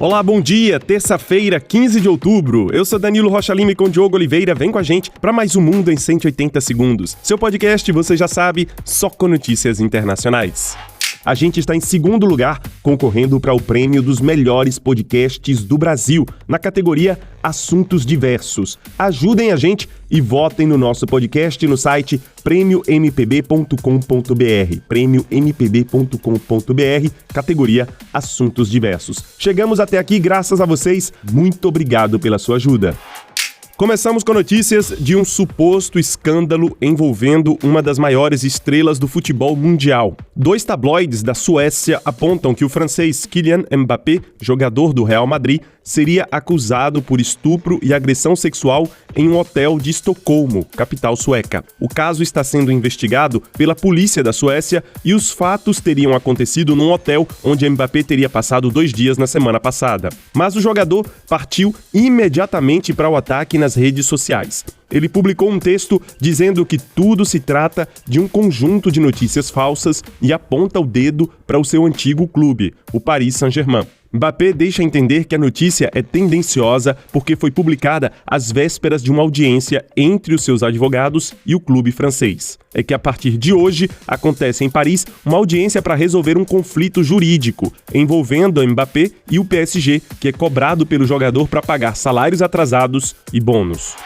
Olá, bom dia, terça-feira, 15 de outubro. Eu sou Danilo Rocha Lima e com Diogo Oliveira, vem com a gente para mais um Mundo em 180 Segundos. Seu podcast, você já sabe, só com notícias internacionais. A gente está em segundo lugar, concorrendo para o prêmio dos melhores podcasts do Brasil, na categoria Assuntos Diversos. Ajudem a gente e votem no nosso podcast no site prêmiompb.com.br, prêmiompb.com.br, categoria Assuntos Diversos. Chegamos até aqui graças a vocês, muito obrigado pela sua ajuda. Começamos com notícias de um suposto escândalo envolvendo uma das maiores estrelas do futebol mundial. 2 tabloides da Suécia apontam que o francês Kylian Mbappé, jogador do Real Madrid, seria acusado por estupro e agressão sexual em um hotel de Estocolmo, capital sueca. O caso está sendo investigado pela polícia da Suécia e os fatos teriam acontecido num hotel onde Mbappé teria passado 2 dias na semana passada. Mas o jogador partiu imediatamente para o ataque nas redes sociais. Ele publicou um texto dizendo que tudo se trata de um conjunto de notícias falsas e aponta o dedo para o seu antigo clube, o Paris Saint-Germain. Mbappé deixa entender que a notícia é tendenciosa porque foi publicada às vésperas de uma audiência entre os seus advogados e o clube francês. É que a partir de hoje acontece em Paris uma audiência para resolver um conflito jurídico envolvendo Mbappé e o PSG, que é cobrado pelo jogador para pagar salários atrasados e bônus.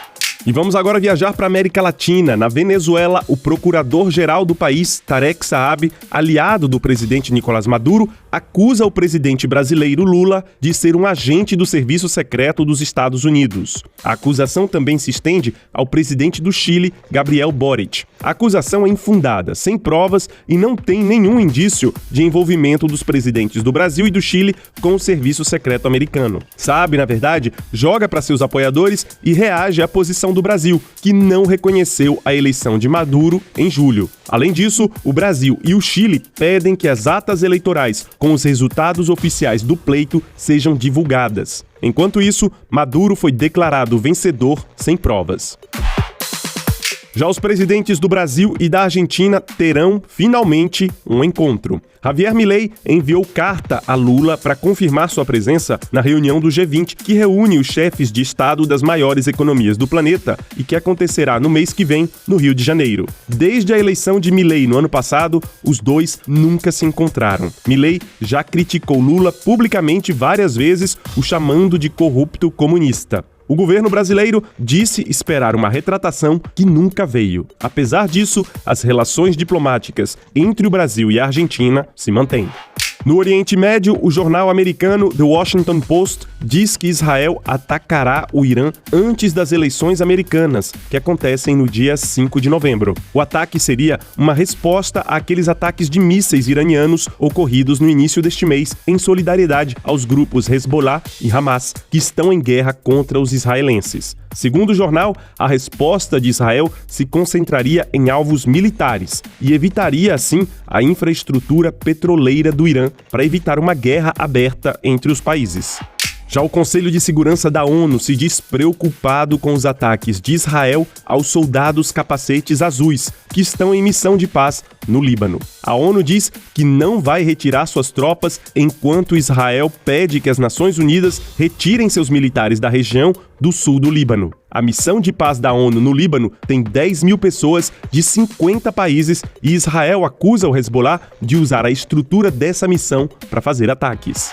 E vamos agora viajar para a América Latina. Na Venezuela, o procurador-geral do país, Tarek Saab, aliado do presidente Nicolás Maduro, acusa o presidente brasileiro Lula de ser um agente do Serviço Secreto dos Estados Unidos. A acusação também se estende ao presidente do Chile, Gabriel Boric. A acusação é infundada, sem provas e não tem nenhum indício de envolvimento dos presidentes do Brasil e do Chile com o Serviço Secreto americano. Saab, na verdade, joga para seus apoiadores e reage à posição do Brasil, que não reconheceu a eleição de Maduro em julho. Além disso, o Brasil e o Chile pedem que as atas eleitorais com os resultados oficiais do pleito sejam divulgadas. Enquanto isso, Maduro foi declarado vencedor sem provas. Já os presidentes do Brasil e da Argentina terão, finalmente, um encontro. Javier Milei enviou carta a Lula para confirmar sua presença na reunião do G20, que reúne os chefes de Estado das maiores economias do planeta e que acontecerá no mês que vem, no Rio de Janeiro. Desde a eleição de Milei no ano passado, os dois nunca se encontraram. Milei já criticou Lula publicamente várias vezes, o chamando de corrupto comunista. O governo brasileiro disse esperar uma retratação que nunca veio. Apesar disso, as relações diplomáticas entre o Brasil e a Argentina se mantêm. No Oriente Médio, o jornal americano The Washington Post diz que Israel atacará o Irã antes das eleições americanas, que acontecem no dia 5 de novembro. O ataque seria uma resposta àqueles ataques de mísseis iranianos ocorridos no início deste mês, em solidariedade aos grupos Hezbollah e Hamas, que estão em guerra contra os israelenses. Segundo o jornal, a resposta de Israel se concentraria em alvos militares e evitaria, assim, a infraestrutura petroleira do Irã para evitar uma guerra aberta entre os países. Já o Conselho de Segurança da ONU se diz preocupado com os ataques de Israel aos soldados capacetes azuis, que estão em missão de paz no Líbano. A ONU diz que não vai retirar suas tropas enquanto Israel pede que as Nações Unidas retirem seus militares da região do sul do Líbano. A missão de paz da ONU no Líbano tem 10 mil pessoas de 50 países e Israel acusa o Hezbollah de usar a estrutura dessa missão para fazer ataques.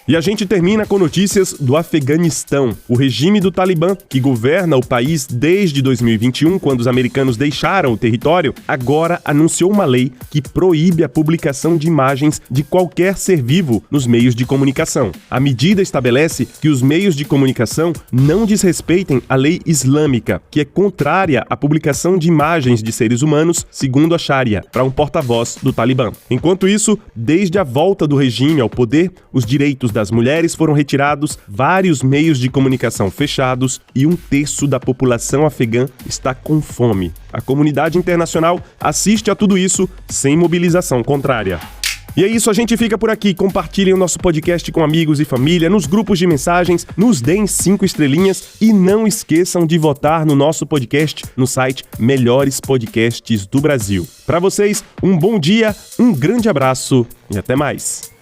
E a gente termina com notícias do Afeganistão. O regime do Talibã, que governa o país desde 2021, quando os americanos deixaram o território, agora anunciou uma lei que proíbe a publicação de imagens de qualquer ser vivo nos meios de comunicação. A medida estabelece que os meios de comunicação não desrespeitem a lei islâmica, que é contrária à publicação de imagens de seres humanos, segundo a Sharia, para um porta-voz do Talibã. Enquanto isso, desde a volta do regime ao poder, os direitos das mulheres foram retirados, vários meios de comunicação fechados e 1/3 da população afegã está com fome. A comunidade internacional assiste a tudo isso sem mobilização contrária. E é isso, a gente fica por aqui. Compartilhem o nosso podcast com amigos e família, nos grupos de mensagens, nos deem 5 estrelinhas e não esqueçam de votar no nosso podcast no site Melhores Podcasts do Brasil. Para vocês, um bom dia, um grande abraço e até mais.